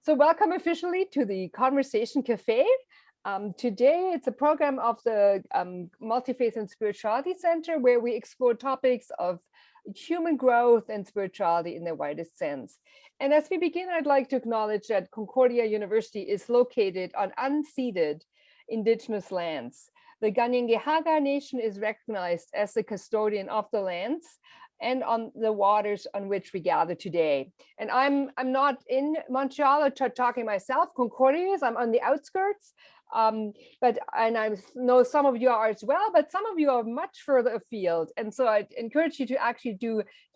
So welcome officially to the Conversation Cafe. Today it's a program of the Multi-Faith and Spirituality Center where we explore topics of human growth and spirituality in the widest sense. And as we begin, I'd like to acknowledge that Concordia University is located on unceded indigenous lands. The Kanien'kehá:ka Nation is recognized as the custodian of the lands and on the waters on which we gather today. And I'm not in Montreal talking myself. Concordia is, I'm on the outskirts, and I know some of you are as well, but some of you are much further afield. And so I encourage you to actually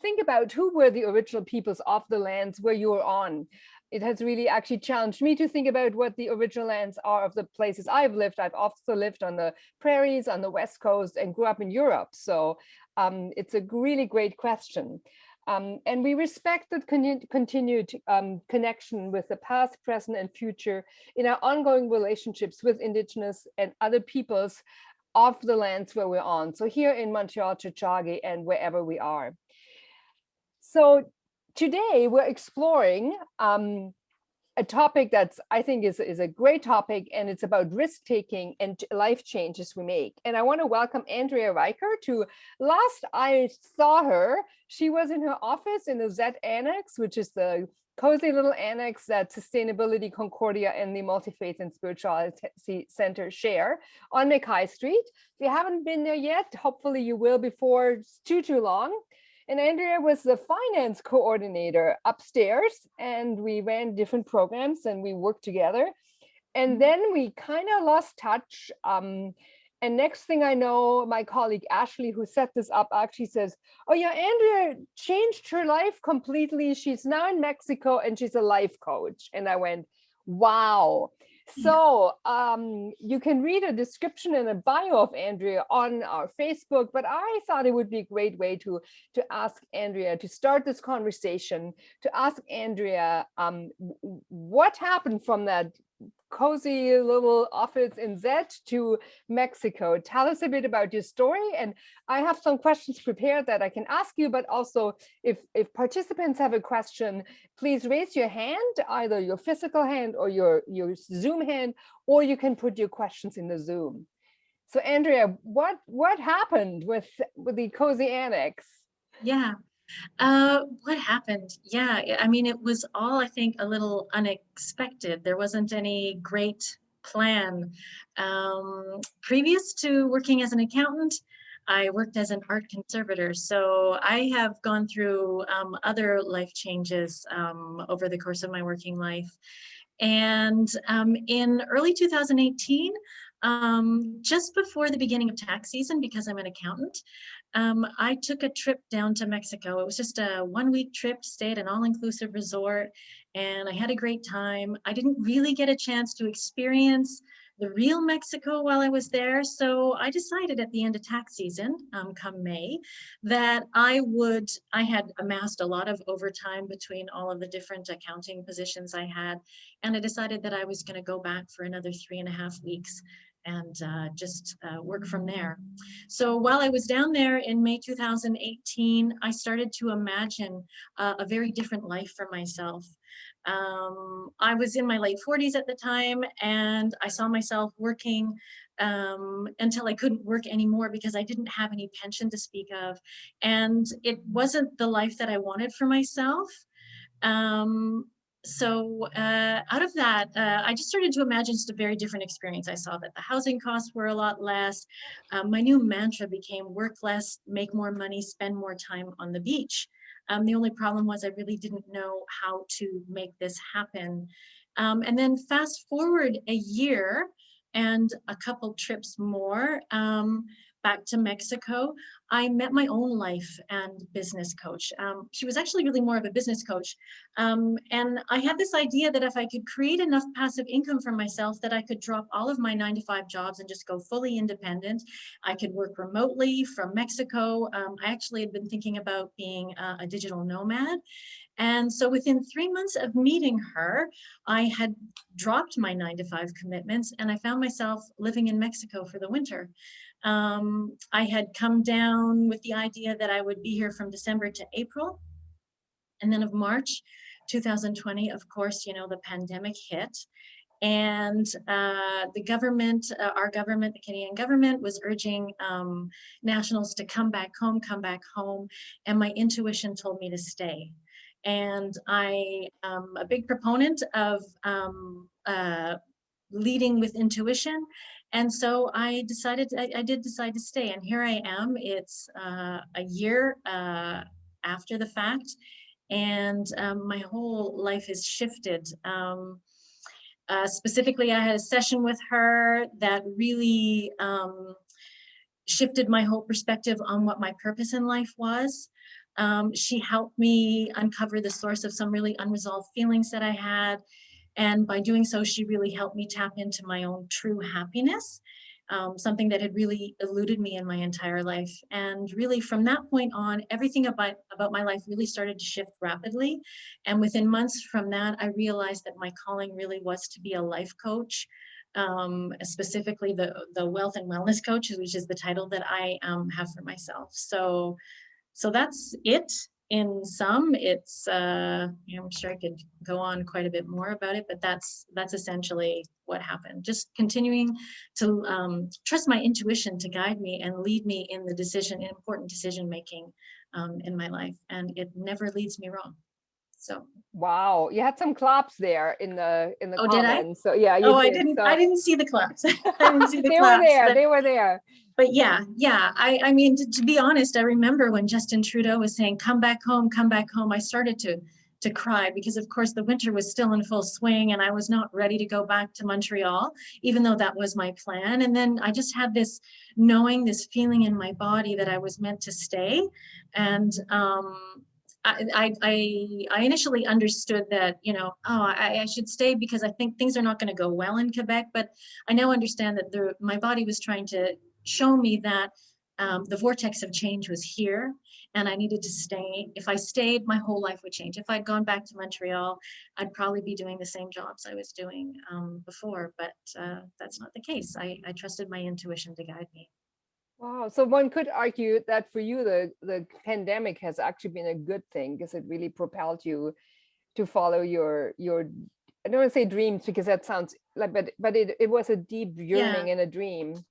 think about who were the original peoples of the lands where you are on. It has really actually challenged me to think about what the original lands are of the places I've lived. I've also lived on the prairies, on the West Coast, and grew up in Europe. So it's a really great question. And we respect the continued connection with the past, present, and future in our ongoing relationships with Indigenous and other peoples of the lands where we're on. So here in Montreal, Tiohtià:ke, and wherever we are. So today we're exploring a topic that's, I think, is a great topic, and it's about risk-taking and life changes we make. And I want to welcome Andrea Reichert, who last I saw her, she was in her office in the Z Annex, which is the cozy little annex that Sustainability Concordia and the Multi-Faith and Spirituality Center share on McKay Street. If you haven't been there yet, hopefully you will before it's too long. And Andrea was the finance coordinator upstairs, and we ran different programs and we worked together. And then we kind of lost touch. And next thing I know, my colleague Ashley, who set this up, actually says, "Oh yeah, Andrea changed her life completely. She's now in Mexico and she's a life coach." And I went, wow. So you can read a description and a bio of Andrea on our Facebook, but I thought it would be a great way to ask Andrea, to start this conversation, to ask Andrea what happened from that cozy little office in Z to Mexico. Tell us a bit about your story, and I have some questions prepared that I can ask you, but also if participants have a question, please raise your hand, either your physical hand or your Zoom hand, or you can put your questions in the Zoom. So Andrea, what happened with the cozy annex? Yeah. What happened? Yeah, I mean, it was all, I think, a little unexpected. There wasn't any great plan. Previous to working as an accountant, I worked as an art conservator. So I have gone through other life changes over the course of my working life. And in early 2018, just before the beginning of tax season, because I'm an accountant, I took a trip down to Mexico. It was just a 1-week trip, stay at an all-inclusive resort, and I had a great time. I didn't really get a chance to experience the real Mexico while I was there. So I decided at the end of tax season, come May, that I had amassed a lot of overtime between all of the different accounting positions I had. And I decided that I was going to go back for another 3.5 weeks and just work from there. So while I was down there in May 2018, I started to imagine a very different life for myself. I was in my late 40s at the time, and I saw myself working until I couldn't work anymore because I didn't have any pension to speak of. And it wasn't the life that I wanted for myself. So out of that, I just started to imagine just a very different experience. I saw that the housing costs were a lot less. My new mantra became work less, make more money, spend more time on the beach. The only problem was I really didn't know how to make this happen. And then fast forward a year and a couple trips more, back to Mexico, I met my own life and business coach. She was actually really more of a business coach. And I had this idea that if I could create enough passive income for myself that I could drop all of my 9-to-5 jobs and just go fully independent. I could work remotely from Mexico. I actually had been thinking about being a digital nomad. And so within 3 months of meeting her, I had dropped my 9-to-5 commitments, and I found myself living in Mexico for the winter. I had come down with the idea that I would be here from December to April, and then of March 2020, of course, you know, the pandemic hit. And the government, our government, the Canadian government, was urging nationals to come back home, come back home. And my intuition told me to stay. And I am a big proponent of leading with intuition. And so I decided, I did decide to stay. And here I am. It's a year after the fact. And my whole life has shifted. Specifically, I had a session with her that really shifted my whole perspective on what my purpose in life was. She helped me uncover the source of some really unresolved feelings that I had. And by doing so, she really helped me tap into my own true happiness, something that had really eluded me in my entire life. And really from that point on, everything about my life really started to shift rapidly. And within months from that, I realized that my calling really was to be a life coach, specifically the wealth and wellness coach, which is the title that I have for myself. So that's it. In some, it's you know, I'm sure I could go on quite a bit more about it, but that's essentially what happened. Just continuing to trust my intuition to guide me and lead me in the important decision making in my life, and it never leads me wrong. So wow, you had some claps there in the oh, did I? comments. So yeah, you Oh, did. I didn't see the claps. I didn't see the They claps. were there. They were there. But yeah, I mean, to be honest, I remember when Justin Trudeau was saying, come back home, I started to cry, because of course the winter was still in full swing and I was not ready to go back to Montreal, even though that was my plan. And then I just had this knowing, this feeling in my body that I was meant to stay. And I initially understood that, you know, oh, I should stay because I think things are not going to go well in Quebec. But I now understand that my body was trying to show me that the vortex of change was here and I needed to stay. If I stayed, my whole life would change. If I'd gone back to Montreal, I'd probably be doing the same jobs I was doing before, but that's not the case. I trusted my intuition to guide me. Wow. So one could argue that for you, the pandemic has actually been a good thing because it really propelled you to follow your I don't want to say dreams because that sounds like, but it was a deep yearning and a dream.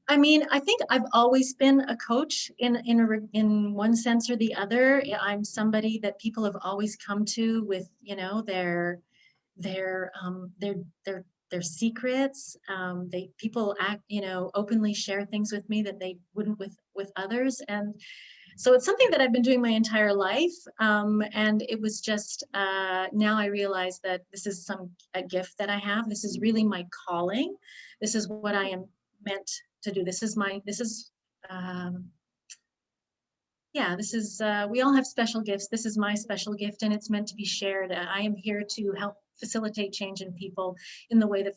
I mean, I think I've always been a coach in one sense or the other. I'm somebody that people have always come to with, you know, their secrets. People act, you know, openly share things with me that they wouldn't with others. And so it's something that I've been doing my entire life. And it was just, now I realize that this is a gift that I have. This is really my calling. This is what I am meant to do. We all have special gifts. This is my special gift and it's meant to be shared. I am here to help facilitate change in people in the way that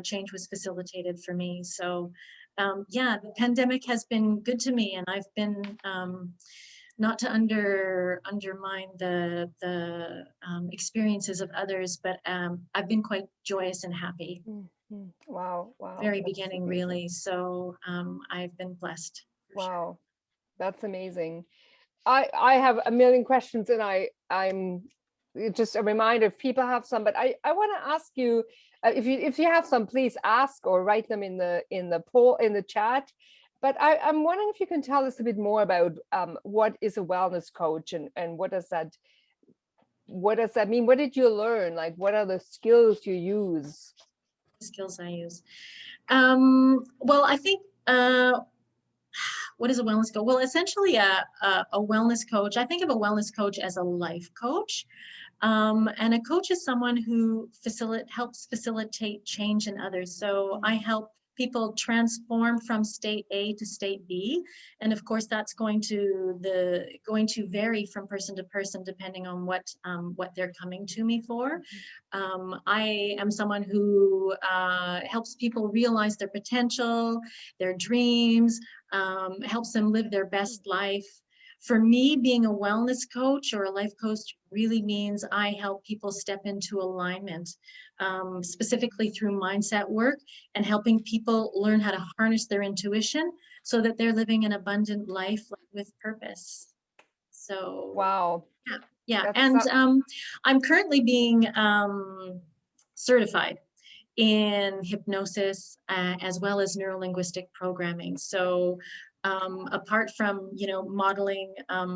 change was facilitated for me. So yeah, the pandemic has been good to me, and I've been, not to undermine the experiences of others, but I've been quite joyous and happy. Mm-hmm. Wow. Very beginning, really. So I've been blessed. Wow, that's amazing. I have a million questions, and I'm just a reminder if people have some, but I want to ask you if you have some, please ask or write them in the poll in the chat. But I'm wondering if you can tell us a bit more about what is a wellness coach, and what does that mean? What did you learn? Like, what are the skills you use? Skills I use. Well, I think what is a wellness coach? Well, essentially a wellness coach. I think of a wellness coach as a life coach. And a coach is someone who helps facilitate change in others. So I help people transform from state A to state B. And of course, that's going to vary from person to person, depending on what they're coming to me for. I am someone who helps people realize their potential, their dreams, helps them live their best life. For me, being a wellness coach or a life coach really means I help people step into alignment, specifically through mindset work and helping people learn how to harness their intuition so that they're living an abundant life with purpose. So, wow. yeah. Yeah. That's And I'm currently being certified in hypnosis as well as neuro-linguistic programming. So apart from, modeling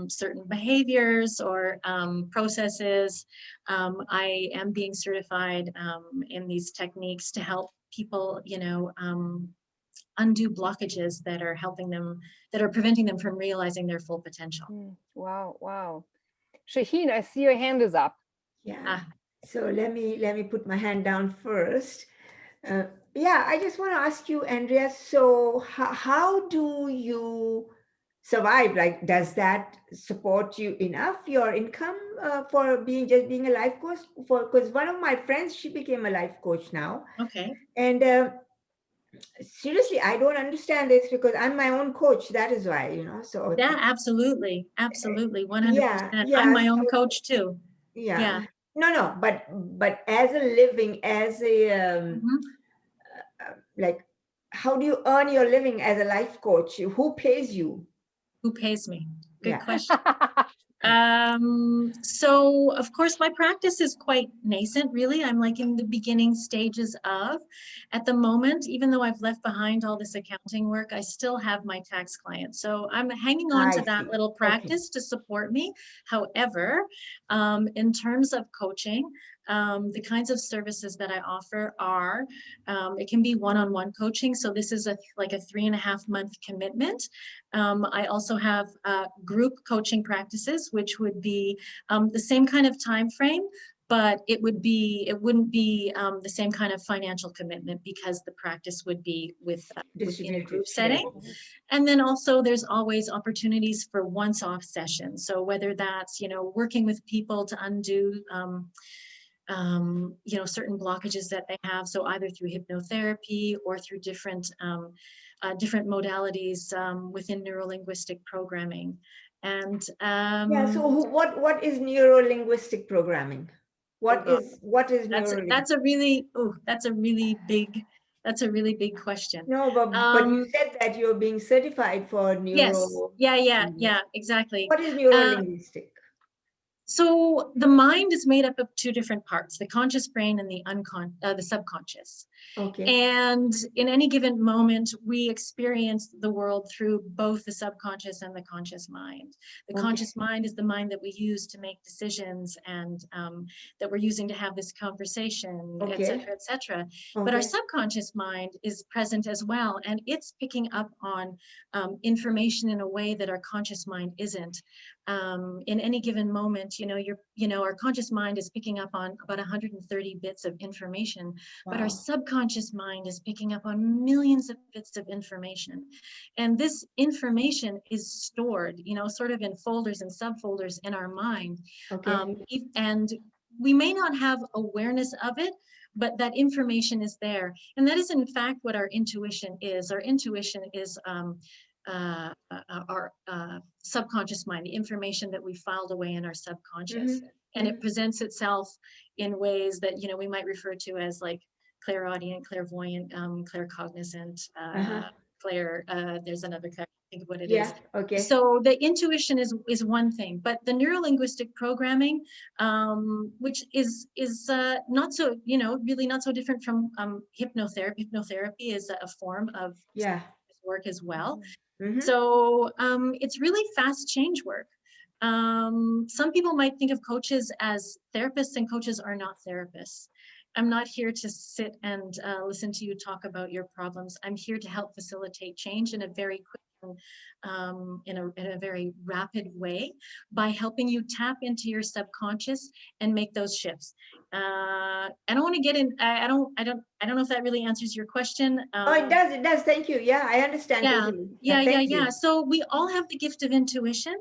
certain behaviors or processes, I am being certified in these techniques to help people, undo blockages that are that are preventing them from realizing their full potential. Wow, wow. Shaheen, I see your hand is up. Yeah. So let me put my hand down first. Yeah, I just want to ask you, Andrea. So how do you survive? Like, does that support you enough, your income, for being a life coach? Because one of my friends, she became a life coach now, Okay. and seriously, I don't understand this because I'm my own coach. That is why, So Yeah, absolutely. Absolutely. 100%. yeah, I'm yeah. my own So coach too. yeah. Yeah. No, but as a living, as a Mhm. like, how do you earn your living as a life coach? Who pays you? Who pays me? Good Yeah. question. So of course my practice is quite nascent, really. I'm like in the beginning stages of, at the moment, even though I've left behind all this accounting work, I still have my tax clients. So I'm hanging on I to that see. little Okay. practice to support me. However, in terms of coaching, the kinds of services that I offer are, it can be one-on-one coaching. So this is like a 3.5-month commitment. I also have group coaching practices, which would be the same kind of time frame, but it wouldn't be the same kind of financial commitment because the practice would be within a Distributed. group Yeah. setting. And then also there's always opportunities for once-off sessions. So whether that's, working with people to undo certain blockages that they have. So either through hypnotherapy or through different modalities within neuro-linguistic programming. And Yeah. So what is neuro-linguistic programming? oh God, What is that's neuro? that's a really big question. No, but you said that you're being certified for Yes, neuro. yeah, exactly. What is Uh, neuro-linguistic? So the mind is made up of two different parts, the conscious brain and the subconscious. Okay. And in any given moment, we experience the world through both the subconscious and the conscious mind. The Okay. conscious mind is the mind that we use to make decisions and that we're using to have this conversation, et Okay. cetera, et cetera. But our Okay. subconscious mind is present as well, and it's picking up on information in a way that our conscious mind isn't. In any given moment, our conscious mind is picking up on about 130 bits of information, but our Wow. subconscious mind is picking up on millions of bits of information. And this information is stored, sort of in folders and subfolders in our mind. Okay. And we may not have awareness of it, but that information is there. And that is in fact what our intuition is. Our intuition is our subconscious mind, the information that we filed away in our subconscious. And it presents itself in ways that, we might refer to as like clairaudient, clairvoyant, claircognizant, Uh-huh. there's another, I think of what it is. Yeah. Okay. So the intuition is one thing, but the neuro-linguistic programming, which is not so, really not so different from hypnotherapy. Hypnotherapy is a form of Yeah. work as well. Mm-hmm. So it's really fast change work. Some people might think of coaches as therapists, and coaches are not therapists. I'm not here to sit and listen to you talk about your problems. I'm here to help facilitate change in a very quick in a very rapid way by helping you tap into your subconscious and make those shifts. I don't want to get in. I don't know if that really answers your question. Oh, it does. It does. Thank you. Yeah, I understand Yeah, totally. Yeah. Thank you. So we all have the gift of intuition,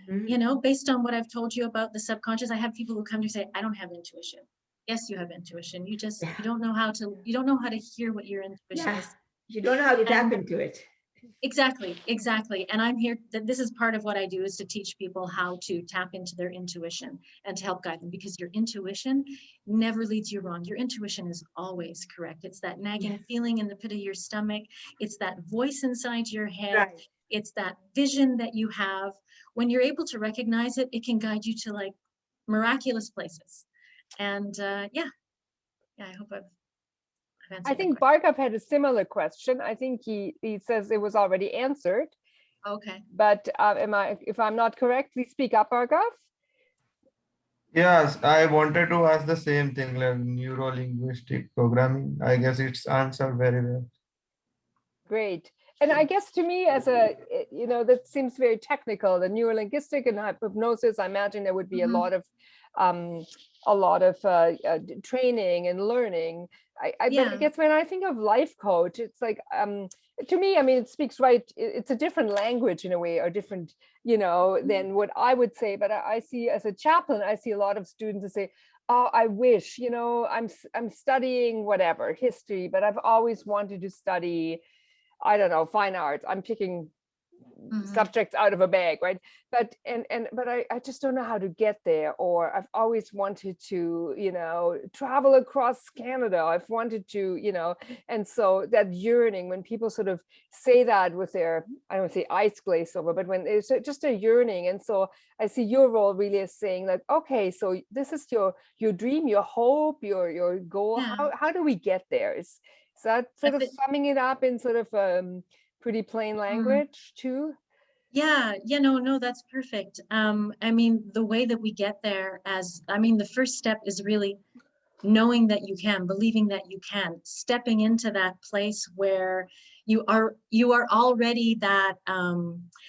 Mm-hmm. based on what I've told you about the subconscious. I have people who come to say, I don't have intuition. Yes, you have intuition. Yeah. You don't know how to hear what your intuition Yeah. is. You don't know how to tap And into it. exactly. And I'm here, that this is part of what I do, is to teach people how to tap into their intuition and to help guide them, because your intuition never leads you wrong. Your intuition is always correct. It's that nagging feeling in the pit of your stomach. It's that voice inside your head. Right. It's that vision that you have. When you're able to recognize it, it can guide you to like miraculous places. And yeah, I hope I've answered I the think question. Barkov had a similar question. I think he says it was already answered. Okay. But if I'm not correct, please speak up, Barkov. Yes, I wanted to ask the same thing, like neuro-linguistic programming. I guess it's answered very well. Great. And I guess to me, as a, that seems very technical, the neuro-linguistic and hypnosis, I imagine there would be a lot of training and learning. But I guess when I think of life coach, it's like, to me, I mean, it speaks right. It's a different language in a way, or different, than what I would say. But I see, as a chaplain, I see a lot of students that say, oh, I wish, I'm studying whatever, history, but I've always wanted to study, I don't know, fine arts. I'm picking subjects out of a bag, right? But I just don't know how to get there. Or I've always wanted to, travel across Canada. I've wanted to, and so that yearning, when people sort of say that with their, I don't say eyes glazed over, but when it's just a yearning. And so I see your role really as saying like, okay, so this is your dream, your hope, your goal. How do we get there? Is that sort of summing it up in sort of pretty plain language too? Yeah, no, that's perfect. I mean, the way that we get there, the first step is really knowing that you can, believing that you can, stepping into that place where you are already that,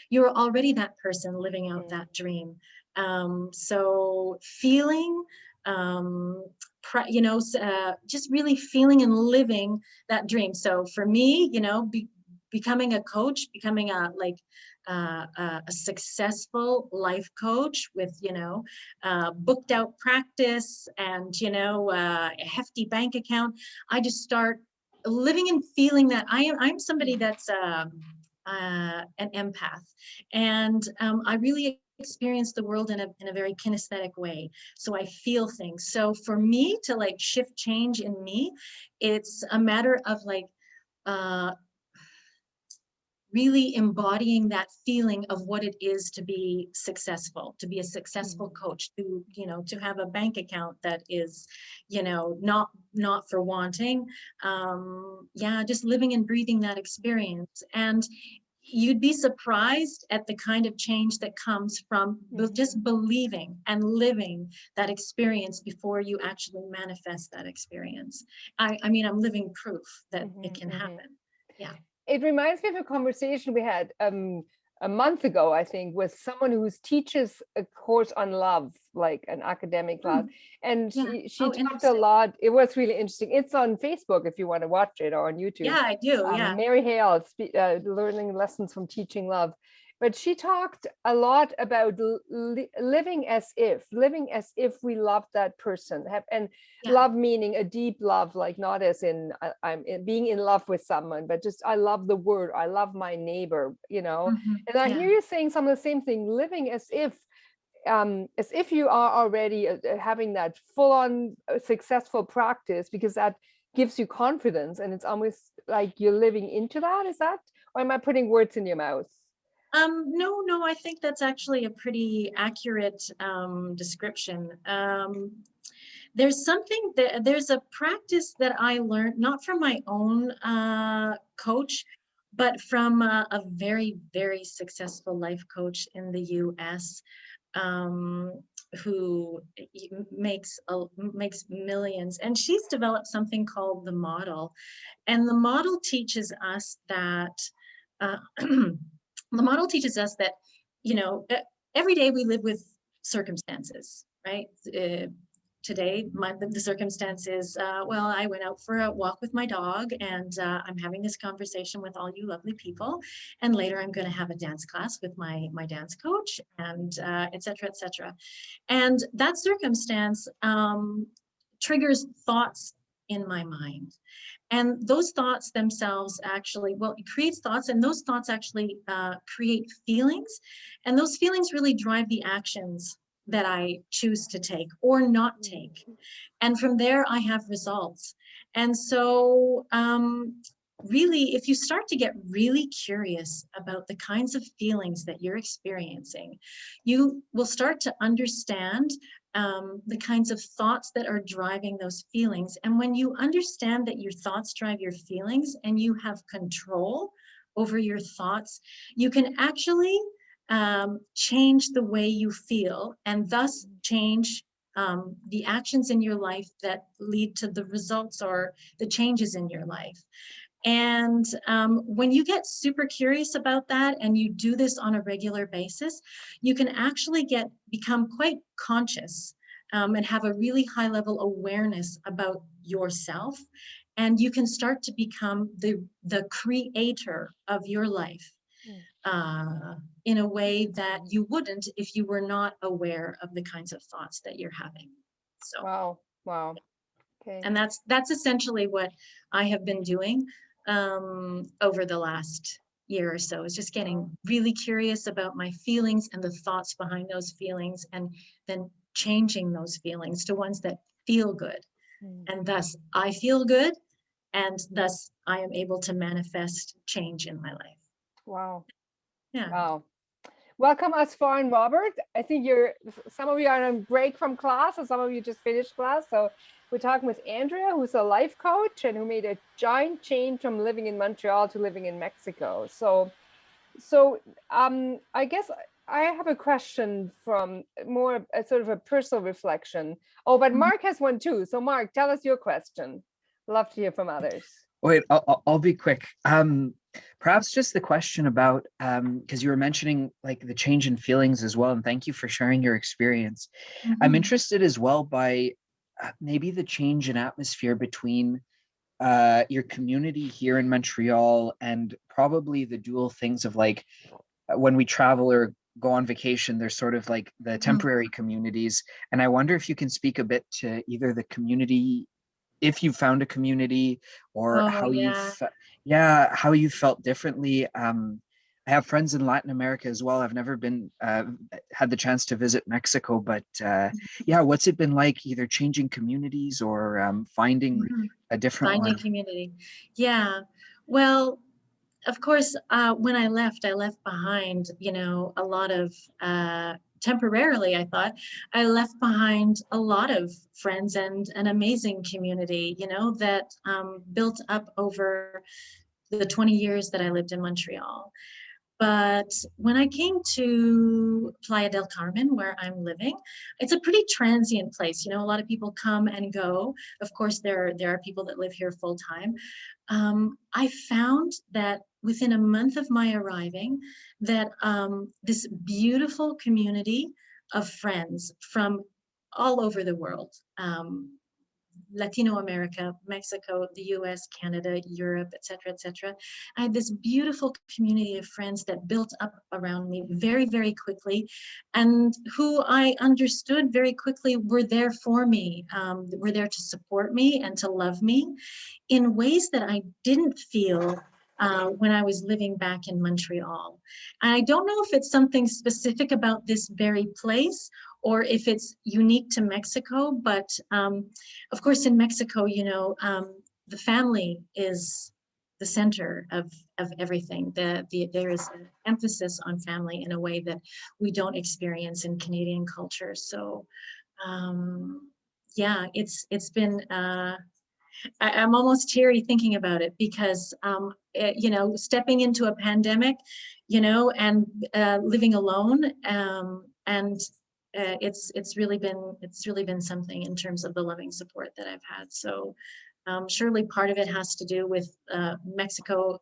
you're already that person living out that dream. So feeling, just really feeling and living that dream. So for me, becoming a coach, becoming a successful life coach with, booked out practice and, a hefty bank account. I just start living and feeling that I'm somebody that's an empath, and I really experience the world in a very kinesthetic way. So I feel things. So for me to shift change in me, it's a matter of really embodying that feeling of what it is to be successful, to be a successful coach, to have a bank account that is, not for wanting. Just living and breathing that experience. And you'd be surprised at the kind of change that comes from just believing and living that experience before you actually manifest that experience. I mean, I'm living proof that it can happen. Yeah. It reminds me of a conversation we had a month ago, I think, with someone who teaches a course on love, like an academic class. And she talked a lot. It was really interesting. It's on Facebook if you want to watch it, or on YouTube. Yeah, I do. Yeah. Mary Hale, learning lessons from teaching love. But she talked a lot about living as if we love that person, love meaning a deep love, like not as in I'm being in love with someone, but just I love the word, I love my neighbor, And I hear you saying some of the same thing, living as if you are already having that full-on successful practice, because that gives you confidence, and it's almost like you're living into that. Is that, or am I putting words in your mouth? No, I think that's actually a pretty accurate description. There's a practice that I learned, not from my own coach, but from a very, very successful life coach in the US, who makes millions. And she's developed something called the model. And the model teaches us that the model teaches us that, every day we live with circumstances, right? Today, the circumstance is, I went out for a walk with my dog, and I'm having this conversation with all you lovely people. And later I'm going to have a dance class with my dance coach, and et cetera, et cetera. And that circumstance triggers thoughts in my mind. And those thoughts themselves actually, it creates thoughts, and those thoughts actually create feelings. And those feelings really drive the actions that I choose to take or not take. And from there, I have results. And so really, if you start to get really curious about the kinds of feelings that you're experiencing, you will start to understand the kinds of thoughts that are driving those feelings. And when you understand that your thoughts drive your feelings and you have control over your thoughts, you can actually change the way you feel, and thus change the actions in your life that lead to the results or the changes in your life. And when you get super curious about that and you do this on a regular basis, you can actually become quite conscious and have a really high level awareness about yourself. And you can start to become the creator of your life in a way that you wouldn't if you were not aware of the kinds of thoughts that you're having. So Wow. Okay. and that's essentially what I have been doing over the last year or so, is just getting really curious about my feelings and the thoughts behind those feelings, and then changing those feelings to ones that feel good. And thus I feel good, and thus I am able to manifest change in my life. Wow. Yeah. Wow. Welcome, Asfar and Robert. I think some of you are on break from class, and some of you just finished class. So we're talking with Andrea, who's a life coach and who made a giant change from living in Montreal to living in Mexico. So I guess I have a question from more a sort of a personal reflection. Oh, but Mark has one too. So Mark, tell us your question. Love to hear from others. Wait, I'll be quick. Perhaps just the question about, because you were mentioning like the change in feelings as well, and thank you for sharing your experience. I'm interested as well by maybe the change in atmosphere between your community here in Montreal and probably the dual things of like when we travel or go on vacation, there's sort of like the temporary communities. And I wonder if you can speak a bit to either the community, if you found a community, or how you felt differently. I have friends in Latin America as well. I've never been had the chance to visit Mexico, but what's it been like, either changing communities or finding a different one? Community. Yeah. Well, of course, when I left behind, a lot of temporarily, I left behind a lot of friends and an amazing community, that built up over the 20 years that I lived in Montreal. But when I came to Playa del Carmen, where I'm living, it's a pretty transient place. A lot of people come and go. Of course, there are people that live here full time. I found that within a month of my arriving, that this beautiful community of friends from all over the world, Latino America, Mexico, the US, Canada, Europe, etc. I had this beautiful community of friends that built up around me very, very quickly, and who I understood very quickly were there for me, were there to support me and to love me in ways that I didn't feel when I was living back in Montreal. And I don't know if it's something specific about this very place or if it's unique to Mexico, but of course in Mexico, the family is the center of everything. There is an emphasis on family in a way that we don't experience in Canadian culture. So it's been, I'm almost teary thinking about it, because stepping into a pandemic, and living alone, and it's really been something in terms of the loving support that I've had. So surely part of it has to do with Mexico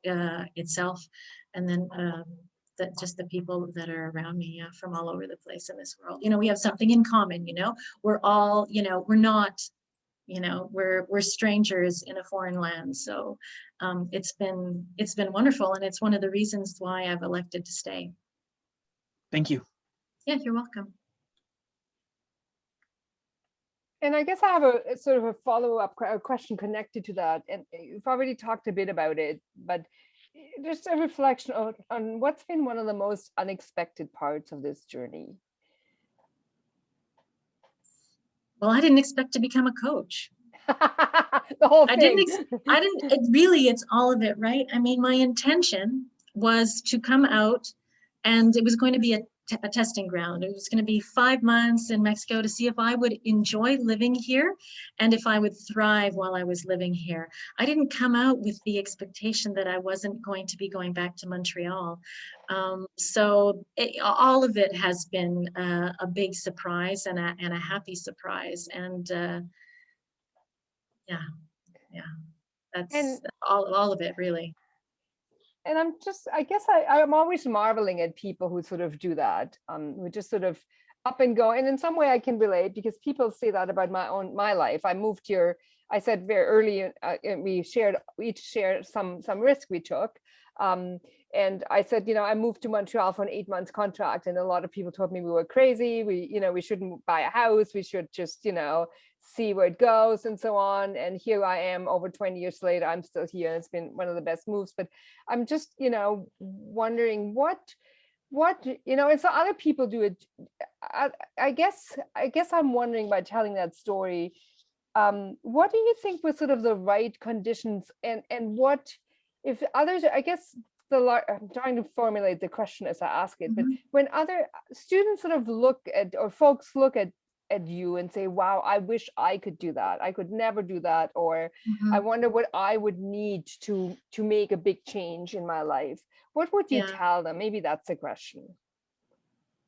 itself, and then just the people that are around me from all over the place in this world. We have something in common. We're all, we're not, we're strangers in a foreign land. So it's been wonderful, and it's one of the reasons why I've elected to stay. Thank you. Yeah, you're welcome. And I guess I have a sort of a follow-up question connected to that. And you've already talked a bit about it, but just a reflection on what's been one of the most unexpected parts of this journey. Well, I didn't expect to become a coach. The whole thing. It's all of it, right? I mean, my intention was to come out, and it was going to be a a testing ground. It was going to be 5 months in Mexico to see if I would enjoy living here and if I would thrive while I was living here. I didn't come out with the expectation that I wasn't going to be going back to Montreal. So all of it has been a big surprise and a happy surprise. And yeah, that's And all of it, really. and I guess I'm always marveling at people who sort of do that, who just sort of up and go. And in some way I can relate, because people say that about my life. I moved here, I said very early, we each shared some risk we took. And I said, I moved to Montreal for an 8-month contract, and a lot of people told me we were crazy. We shouldn't buy a house. We should just, see where it goes and so on. And here I am over 20 years later, I'm still here. It's been one of the best moves. But I'm just, wondering what, and so other people do it. I guess I'm wondering, by telling that story, what do you think was sort of the right conditions, and what if others, I guess I'm trying to formulate the question as I ask it, but when other students sort of look at, or folks look at you and say, wow, I wish I could do that, I could never do that, or I wonder what I would need to make a big change in my life, what would you tell them? Maybe that's the question.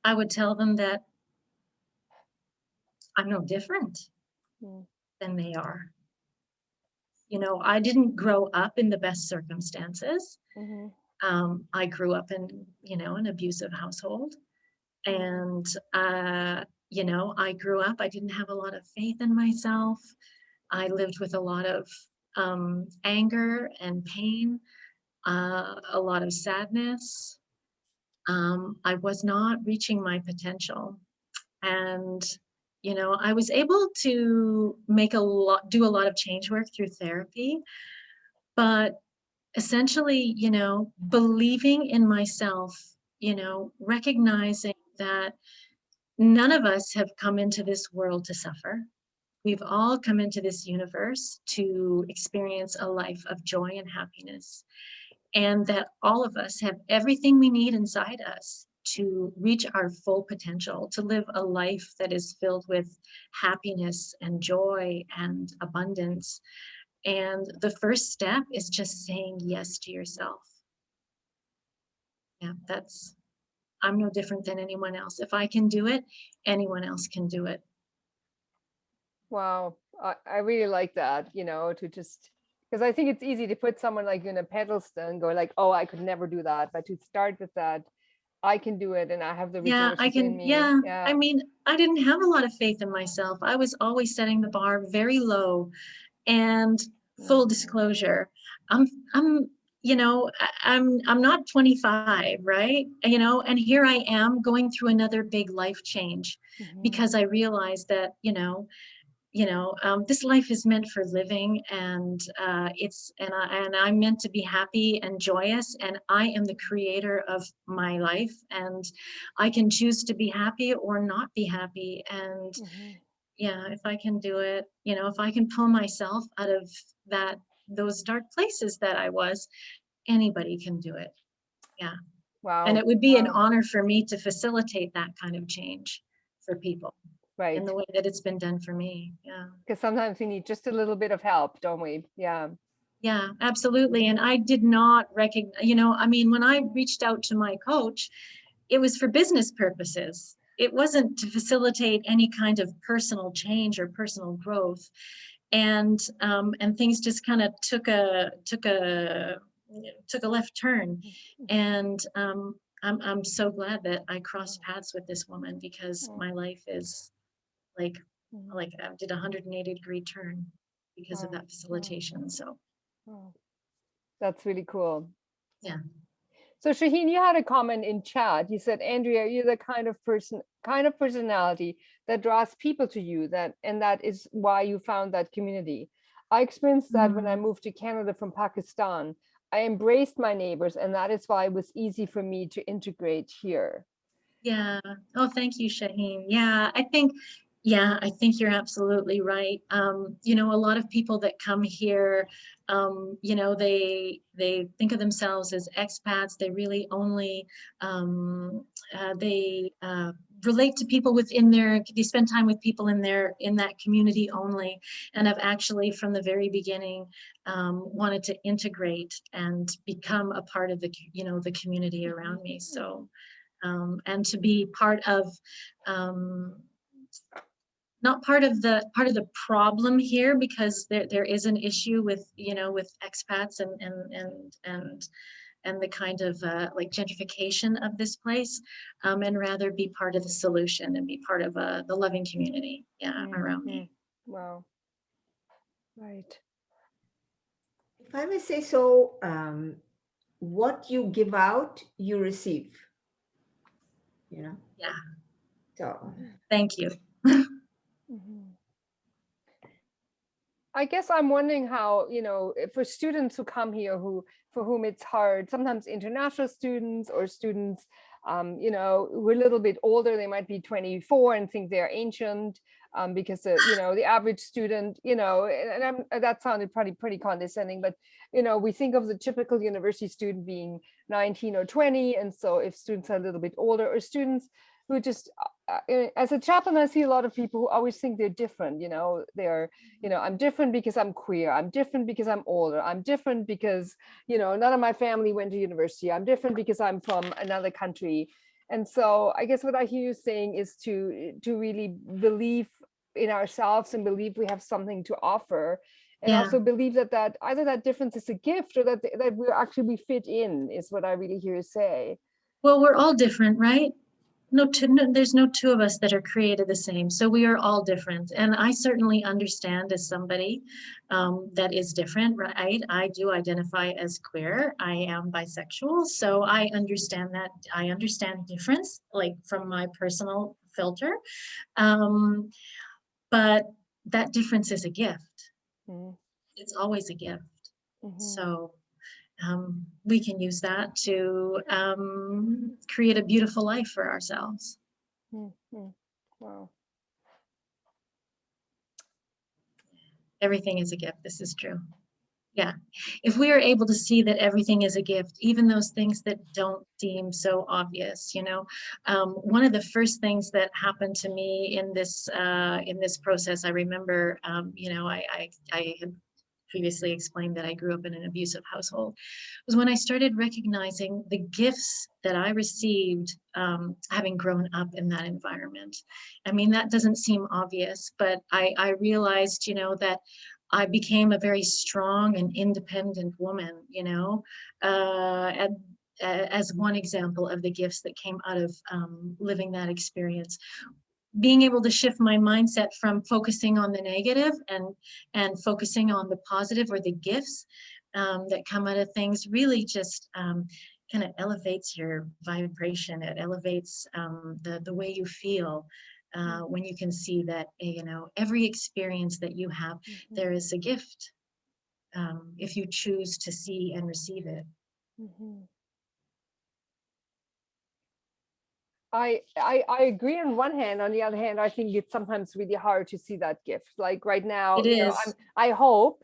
I would tell them that I'm no different than they are. I didn't grow up in the best circumstances. I grew up in, an abusive household. And, I grew up, I didn't have a lot of faith in myself. I lived with a lot of anger and pain, a lot of sadness. I was not reaching my potential. And, I was able to do a lot of change work through therapy, but essentially, believing in myself, recognizing that none of us have come into this world to suffer. We've all come into this universe to experience a life of joy and happiness, and that all of us have everything we need inside us to reach our full potential, to live a life that is filled with happiness and joy and abundance. And the first step is just saying yes to yourself. Yeah, I'm no different than anyone else. If I can do it, anyone else can do it. Wow, I really like that, to just, because I think it's easy to put someone like in a pedestal and go like, oh, I could never do that. But to start with that, I can do it, and I have the resources in me. Yeah. I mean, I didn't have a lot of faith in myself. I was always setting the bar very low. And full disclosure, I'm not 25, right? And here I am going through another big life change, because I realized that, this life is meant for living, and I'm meant to be happy and joyous, and I am the creator of my life, and I can choose to be happy or not be happy. And yeah, if I can do it, if I can pull myself out of those dark places that I was, anybody can do it. Yeah. Wow. And it would be an honor for me to facilitate that kind of change for people. Right. In the way that it's been done for me. Yeah. Because sometimes we need just a little bit of help, don't we? Yeah. Yeah, absolutely. And I did not recognize, when I reached out to my coach, it was for business purposes. It wasn't to facilitate any kind of personal change or personal growth. And things just kind of took a left turn. And I'm so glad that I crossed paths with this woman, because my life is like I did a 180-degree turn because of that facilitation. So that's really cool. Yeah. So Shaheen, you had a comment in chat. You said, Andrea, you're the kind of personality that draws people to you, and that is why you found that community. I experienced that when I moved to Canada from Pakistan. I embraced my neighbors, and that is why it was easy for me to integrate here. Yeah. Oh, thank you, Shaheen. Yeah, I think you're absolutely right. A lot of people that come here, they think of themselves as expats. They really only they relate to people within they spend time with people in that community only, and I've actually from the very beginning wanted to integrate and become a part of the the community around me. So and to be part of not part of the problem here, because there is an issue with with expats and the kind of like gentrification of this place, and rather be part of the solution and be part of the loving community, around me. Wow. Right. If I may say so, what you give out, you receive. Yeah. So Thank you. I guess I'm wondering how, for students who come here for whom it's hard, sometimes international students or students, who are a little bit older, they might be 24 and think they're ancient, because the average student, that sounded pretty condescending, but we think of the typical university student being 19 or 20, and so if students are a little bit older, or students who just, as a chaplain, I see a lot of people who always think they're different. I'm different because I'm queer. I'm different because I'm older. I'm different because, none of my family went to university. I'm different because I'm from another country. And so I guess what I hear you saying is to really believe in ourselves and believe we have something to offer. And also believe that either that difference is a gift, or that we fit in, is what I really hear you say. Well, we're all different, right? There's no two of us that are created the same. So we are all different. And I certainly understand as somebody that is different, right? I do identify as queer. I am bisexual. So I understand that. I understand difference, like from my personal filter. But that difference is a gift. It's always a gift. So we can use that to create a beautiful life for ourselves. Wow. Everything is a gift. This is true. Yeah. If we are able to see that everything is a gift, even those things that don't seem so obvious, one of the first things that happened to me in this process, I remember, I had previously explained that I grew up in an abusive household, was when I started recognizing the gifts that I received having grown up in that environment. I mean, that doesn't seem obvious, but I realized, that I became a very strong and independent woman, as one example of the gifts that came out of living that experience. Being able to shift my mindset from focusing on the negative and focusing on the positive, or the gifts that come out of things, really just kind of elevates your vibration. It elevates the way you feel when you can see that, every experience that you have, there is a gift if you choose to see and receive it. I agree on one hand. On the other hand, I think it's sometimes really hard to see that gift. Like right now, It is. I hope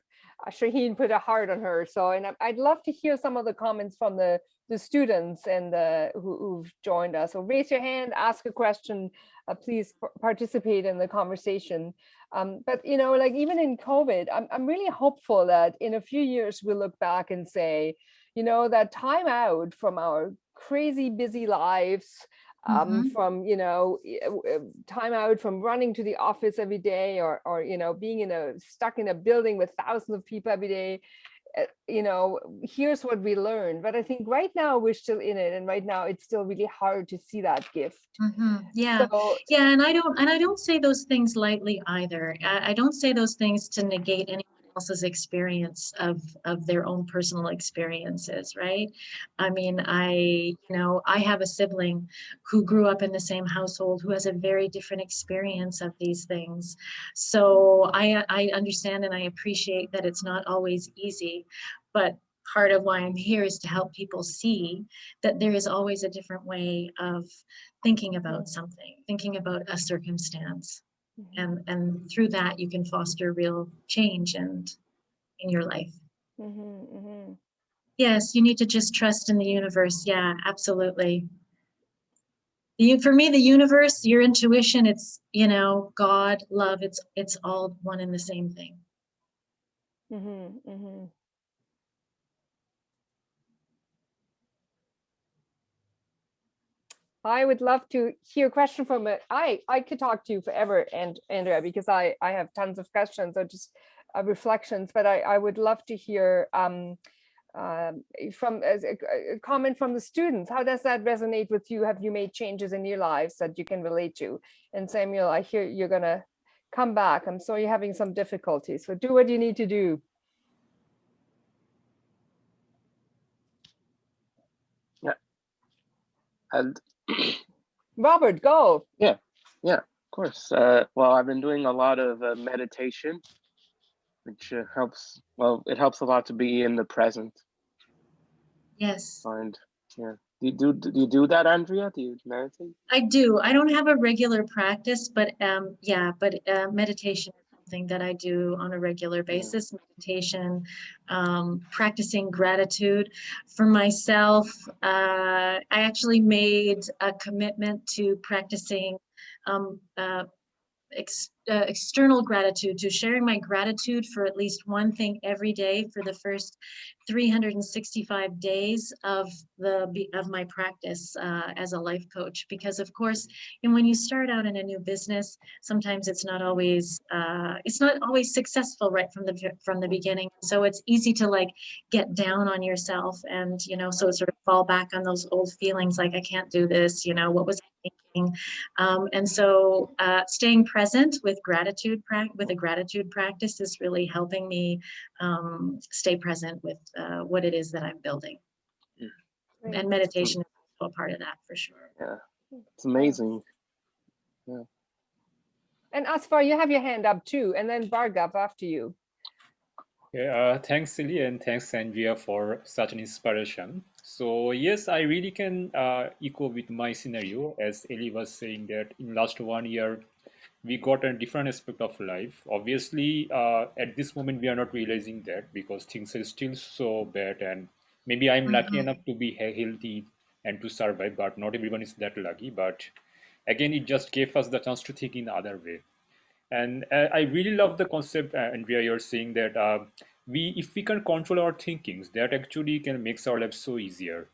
Shaheen put a heart on her. So, and I'd love to hear some of the comments from the students and who've joined us. So raise your hand, ask a question, please participate in the conversation. But like even in COVID, I'm really hopeful that in a few years we'll look back and say, that time out from our crazy busy lives, from time out from running to the office every day, or being stuck in a building with thousands of people every day, here's what we learned. But I think right now we're still in it, and right now it's still really hard to see that gift. Yeah. So, yeah, and I don't say those things lightly either. I don't say those things to negate anyone else's experience of their own personal experiences, right? I mean, I have a sibling who grew up in the same household who has a very different experience of these things. So I understand and I appreciate that it's not always easy, but part of why I'm here is to help people see that there is always a different way of thinking about something, thinking about a circumstance. And through that, you can foster real change in your life. Yes, you need to just trust in the universe. Yeah, absolutely. For me, the universe, your intuition, it's, you know, God, love, it's all one and the same thing. I would love to hear a question from it. I could talk to you forever, and Andrea, because I have tons of questions or just reflections, but I would love to hear from a comment from the students. How does that resonate with you? Have you made changes in your lives that you can relate to? And Samuel, I hear you're gonna come back. I'm sorry you're having some difficulties, so do what you need to do. Yeah. And Robert, go. yeah, of course. Well, I've been doing a lot of meditation, which helps. Well, it helps a lot to be in the present. Yes. And yeah, do you do that, Andrea? Do you meditate? I do. I don't have a regular practice, but meditation is something that I do on a regular basis. Meditation, practicing gratitude for myself. I actually made a commitment to practicing external gratitude, to sharing my gratitude for at least one thing every day for the first 365 days of my practice as a life coach. Because of course, and when you start out in a new business, sometimes it's not always successful right from the beginning. So it's easy to like get down on yourself, and you know, so sort of fall back on those old feelings like I can't do this, you know, what was I thinking? And so staying present with a gratitude practice is really helping me stay present with what it is that I'm building. Great. And meditation is also a part of that, for sure. Yeah, it's amazing. Yeah. And Asfar, you have your hand up too, and then Bhargav after you. Yeah, thanks, Silly, and thanks, Andrea, for such an inspiration. So yes, I really can echo with my scenario, as Ellie was saying that in last 1 year, we got a different aspect of life. Obviously, at this moment, we are not realizing that because things are still so bad, and maybe I'm lucky enough to be healthy and to survive, but not everyone is that lucky. But again, it just gave us the chance to think in the other way. And I really love the concept, Andrea, you're saying that if we can control our thinkings, that actually can make our lives so easier.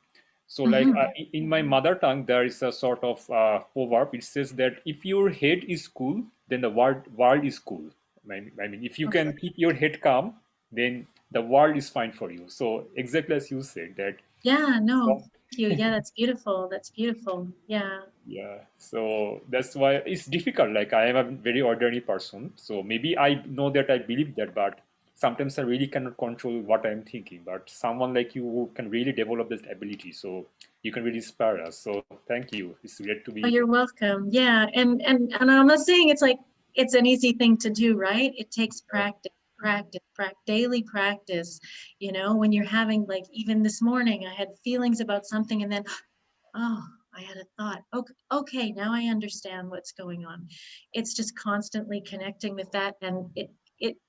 So like in my mother tongue, there is a sort of proverb. It says that if your head is cool, then the world is cool. I mean, if you can keep your head calm, then the world is fine for you. So exactly as you said that. Yeah, no, thank you. Yeah, that's beautiful. That's beautiful. Yeah. Yeah, so that's why it's difficult. Like I am a very ordinary person, so maybe I know that I believe that, but sometimes I really cannot control what I'm thinking. But someone like you who can really develop this ability, so you can really inspire us. So thank you. It's great to be. Oh, you're welcome. Yeah, and I'm not saying it's like it's an easy thing to do, right? It takes daily practice. You know, when you're having, like, even this morning, I had feelings about something, and then, oh, I had a thought. Okay, now I understand what's going on. It's just constantly connecting with that, and it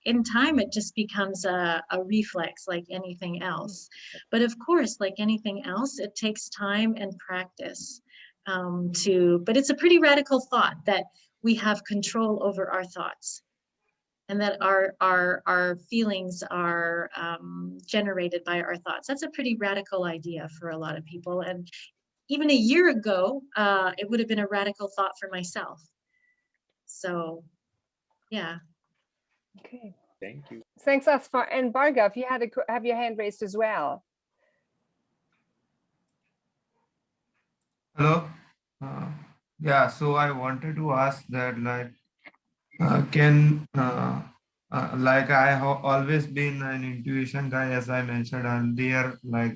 in time it just becomes a reflex like anything else. But of course, like anything else, it takes time and practice. But it's a pretty radical thought that we have control over our thoughts, and that our feelings are generated by our thoughts. That's a pretty radical idea for a lot of people. And even a year ago, it would have been a radical thought for myself. So, yeah. Okay. Thank you. Thanks, Asfar. And Bhargav, you had to have your hand raised as well. Hello. Yeah, so I wanted to ask that, like, like I have always been an intuition guy, as I mentioned earlier. Like,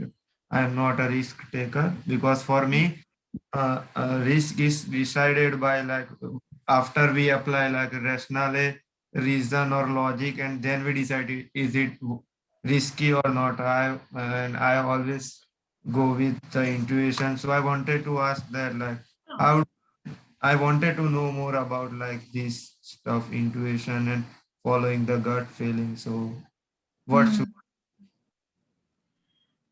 I am not a risk taker because for me, risk is decided by, like, after we apply like rationale, reason or logic, and then we decide is it risky or not. I always go with the intuition. So I wanted to ask that, like, how I wanted to know more about like this stuff, intuition and following the gut feeling. So what should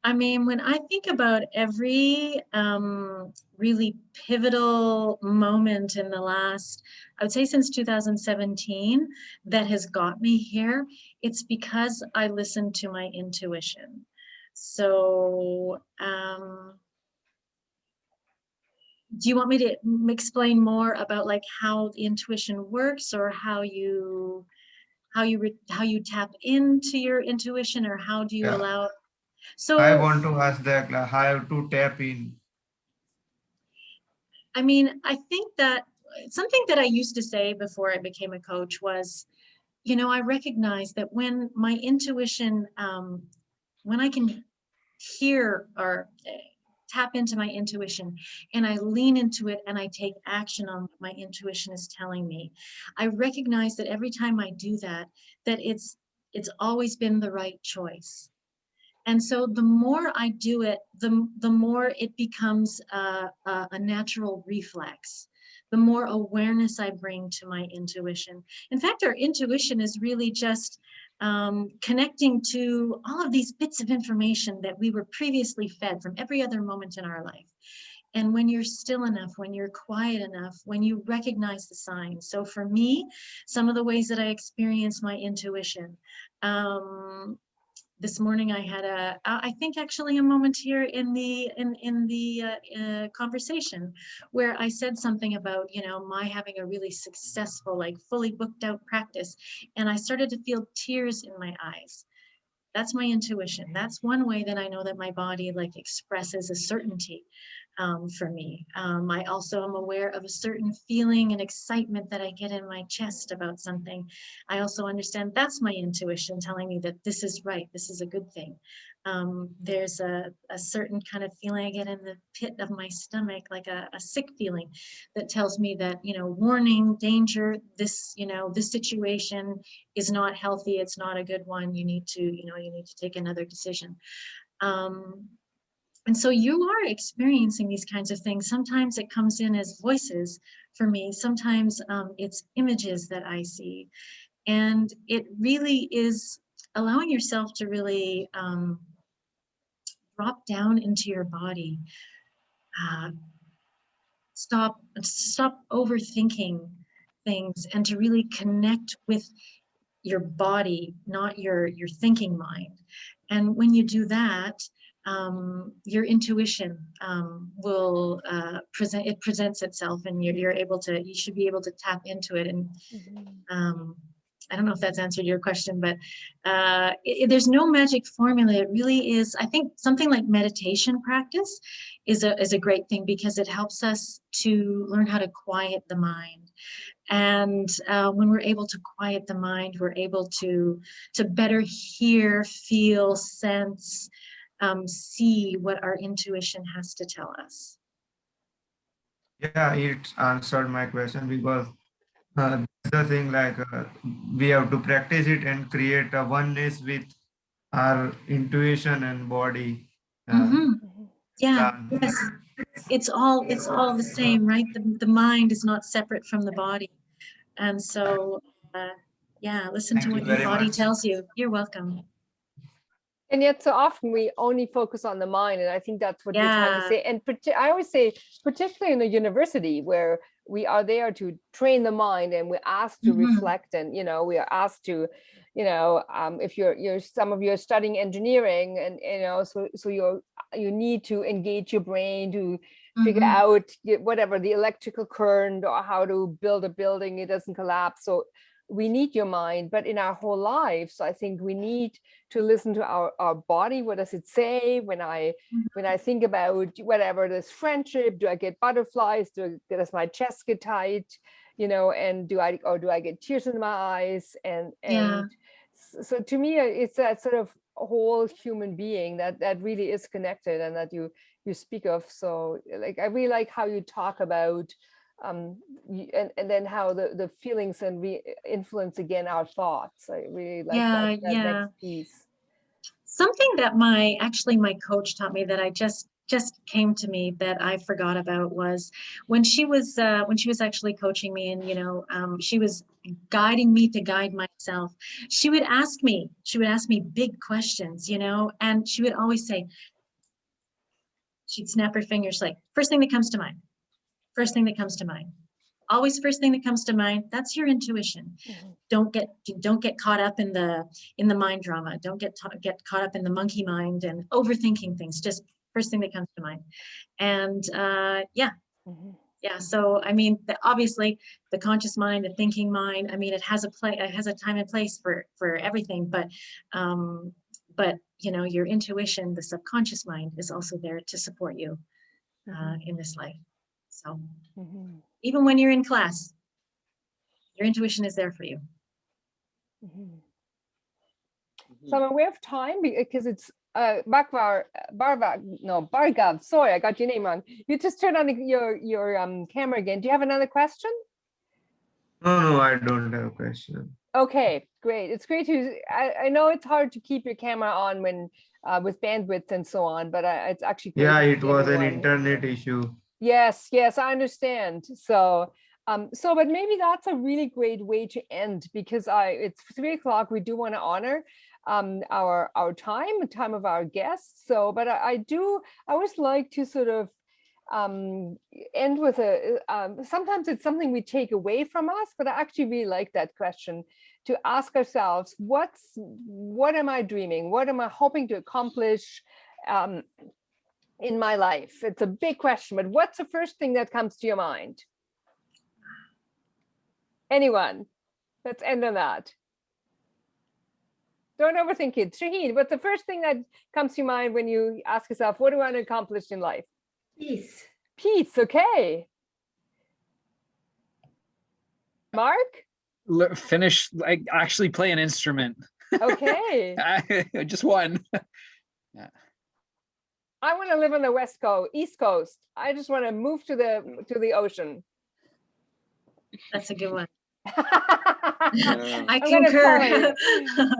I mean, when I think about every really pivotal moment in the last, I would say since 2017, that has got me here, it's because I listened to my intuition. So, do you want me to explain more about like how the intuition works, or how you tap into your intuition, or how do you Yeah, allow? I So, want to ask that like, how to tap in. I mean, I think that something that I used to say before I became a coach was, you know, I recognize that when my intuition, when I can hear or tap into my intuition and I lean into it and I take action on what my intuition is telling me, I recognize that every time I do that, that it's always been the right choice. And so the more I do it, the more it becomes a natural reflex, the more awareness I bring to my intuition. In fact, our intuition is really just connecting to all of these bits of information that we were previously fed from every other moment in our life. And when you're still enough, when you're quiet enough, when you recognize the signs. So for me, some of the ways that I experience my intuition, this morning I had I think actually a moment here in the conversation where I said something about, you know, my having a really successful, like fully booked out practice, and I started to feel tears in my eyes. That's my intuition. That's one way that I know that my body like expresses a certainty for me. I also am aware of a certain feeling and excitement that I get in my chest about something. I also understand that's my intuition telling me that this is right, this is a good thing. There's a certain kind of feeling I get in the pit of my stomach, like a sick feeling that tells me that, you know, warning, danger, this, you know, this situation is not healthy, it's not a good one, you need to, you know, you need to take another decision. And so you are experiencing these kinds of things. Sometimes it comes in as voices for me. Sometimes it's images that I see. And it really is allowing yourself to really drop down into your body. Stop overthinking things, and to really connect with your body, not your thinking mind. And when you do that, your intuition will presents itself, and you're able to, you should be able to tap into it. And I don't know if that's answered your question, but there's no magic formula. It really is, I think something like meditation practice is a great thing, because it helps us to learn how to quiet the mind. And when we're able to quiet the mind, we're able to better hear, feel, sense, see what our intuition has to tell us. Yeah, it answered my question, because that's the thing, like we have to practice it and create a oneness with our intuition and body. Yeah, Plan. yes. It's all the same, right? The mind is not separate from the body. And so, yeah, listen to Thank you what your very body much. tells you. You're welcome. And yet so often we only focus on the mind, and I think that's what you're trying to Yeah. say. And I always say, particularly in the university, where we are there to train the mind, and we're asked to reflect, and, you know, we are asked to, you know, if you're some of you are studying engineering, and, you know, so you need to engage your brain to figure out whatever the electrical current, or how to build a building it doesn't collapse. So we need your mind, but in our whole lives, I think we need to listen to our body. What does it say? When I think about whatever, this friendship, do I get butterflies? Does my chest get tight? You know, and do I get tears in my eyes? And so to me, it's that sort of whole human being that really is connected, and that you speak of. So like, I really like how you talk about and then how the feelings and influence again our thoughts. I really like that next piece. Something that my coach taught me that I just came to me that I forgot about was when she was actually coaching me, and, you know, she was guiding me to guide myself. She would ask me big questions, you know, and she would always say, she'd snap her fingers like, first thing that comes to mind. First thing that comes to mind. Always first thing that comes to mind. That's your intuition. Don't get caught up in the mind drama. Don't get caught up in the monkey mind and overthinking things. Just first thing that comes to mind. And yeah. So I mean, obviously, the conscious mind, the thinking mind. I mean, it has a time and place for everything. But you know, your intuition, the subconscious mind, is also there to support you in this life. So even when you're in class, your intuition is there for you. So I'm aware of time because it's Bhargav. Sorry, I got your name wrong. You just turned on your camera again. Do you have another question? No, I don't have a question. Okay, great. It's great to. I know it's hard to keep your camera on when with bandwidth and so on, but it's actually great. Yeah, to it see was everyone. an internet issue. Yes, I understand. So, but maybe that's a really great way to end, because it's 3 o'clock. We do want to honor our time of our guests. So, but I always like to sort of end with sometimes it's something we take away from us, but I actually really like that question, to ask ourselves, what am I dreaming? What am I hoping to accomplish in my life? It's a big question, but what's the first thing that comes to your mind? Anyone? Let's end on that. Don't overthink it. Shaheen, what's the first thing that comes to your mind when you ask yourself, what do I want to accomplish in life? Peace. Peace, okay. Mark? Finish, like, actually play an instrument. Okay. Just one. Yeah. I want to live on the East Coast. I just want to move to the ocean. That's a good one. I I'm concur.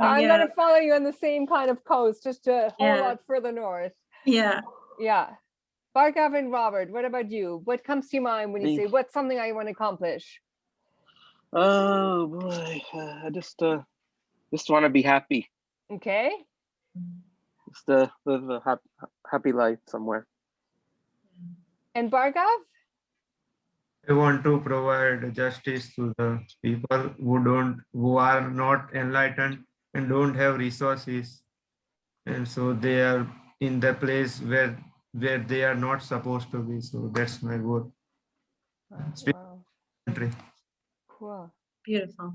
I'm going to follow you on the same kind of coast, just a whole lot further north. Yeah. Bhargav and Robert, what about you? What comes to your mind when you say, what's something I want to accomplish? Oh boy, I just want to be happy. Okay. Just live a happy life somewhere. And Bhargav? I want to provide justice to the people who are not enlightened and don't have resources, and so they are in the place where they are not supposed to be. So that's my goal. Wow. Country. Cool. Beautiful.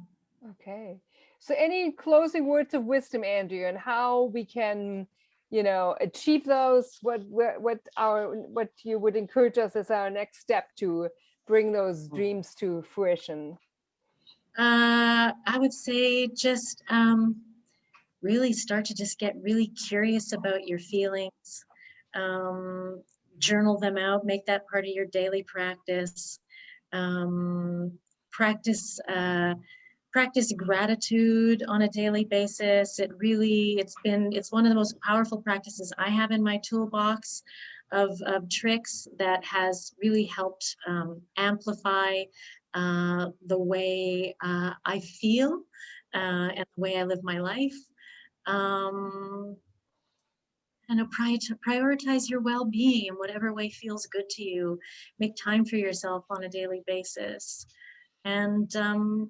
Okay. So any closing words of wisdom, Andrea, and how we can, achieve those? What you would encourage us as our next step to bring those dreams to fruition? I would say just really start to just get really curious about your feelings. Journal them out, make that part of your daily practice. Practice gratitude on a daily basis. It's one of the most powerful practices I have in my toolbox of tricks that has really helped amplify the way I feel and the way I live my life. And prioritize your well-being in whatever way feels good to you. Make time for yourself on a daily basis. And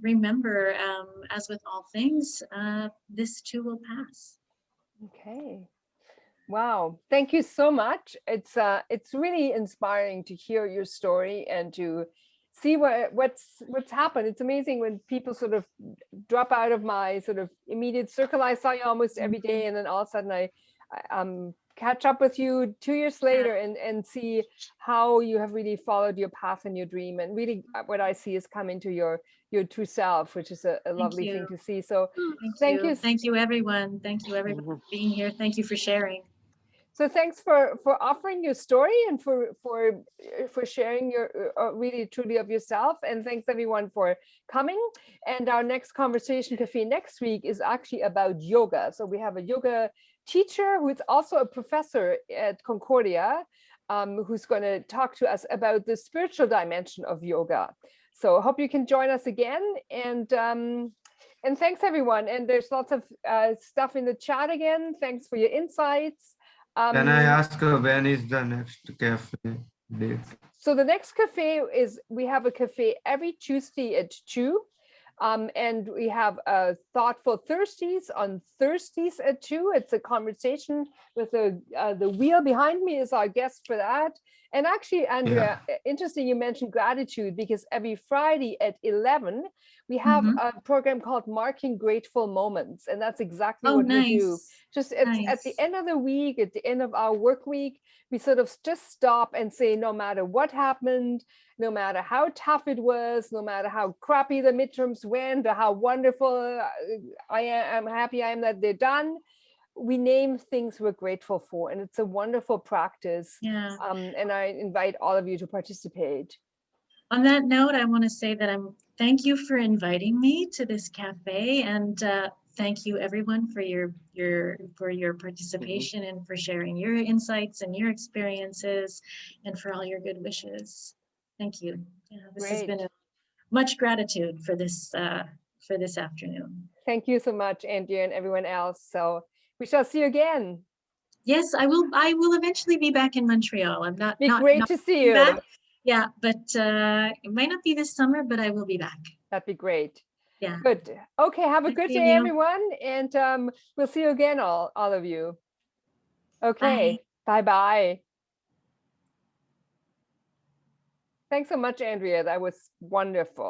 remember, as with all things, this too will pass. Okay. Wow. Thank you so much. It's really inspiring to hear your story and to see what's happened. It's amazing when people sort of drop out of my sort of immediate circle. I saw you almost every day, and then all of a sudden I catch up with you 2 years later and see how you have really followed your path and your dream, and really what I see is come into your true self, which is a lovely thing to see. So thank you. Thank you, everyone. Thank you, everyone, for being here. Thank you for sharing. So thanks for offering your story and for sharing your really truly of yourself, and thanks everyone for coming. And our next conversation cafe next week is actually about yoga. So we have a yoga teacher who is also a professor at Concordia, who's going to talk to us about the spiritual dimension of yoga. So I hope you can join us again, and thanks everyone. And there's lots of stuff in the chat again. Thanks for your insights. Can I ask when is the next cafe date? So the next cafe is, we have a cafe every Tuesday at 2. And we have a Thoughtful Thursdays on Thursdays at 2. It's a conversation with the wheel behind me is our guest for that. And actually, Andrea, interesting you mentioned gratitude, because every Friday at 11, we have a program called Marking Grateful Moments. And that's exactly what we do. Just at the end of the week, at the end of our work week, we sort of just stop and say, no matter what happened, no matter how tough it was, no matter how crappy the midterms went, or how wonderful I'm happy I am that they're done, we name things we're grateful for. And it's a wonderful practice. Yeah. And I invite all of you to participate. On that note, I want to say that thank you for inviting me to this cafe, and thank you everyone for your participation and for sharing your insights and your experiences, and for all your good wishes. Thank you. Yeah, this has been much gratitude for this afternoon. Thank you so much, Andrea, and everyone else. So we shall see you again. Yes, I will eventually be back in Montreal. I'm not great to see you. Back. Yeah, but it might not be this summer, but I will be back. That'd be great. Yeah. Good. Okay, have a good day, everyone. And we'll see you again, all of you. Okay, bye-bye. Thanks so much, Andrea. That was wonderful.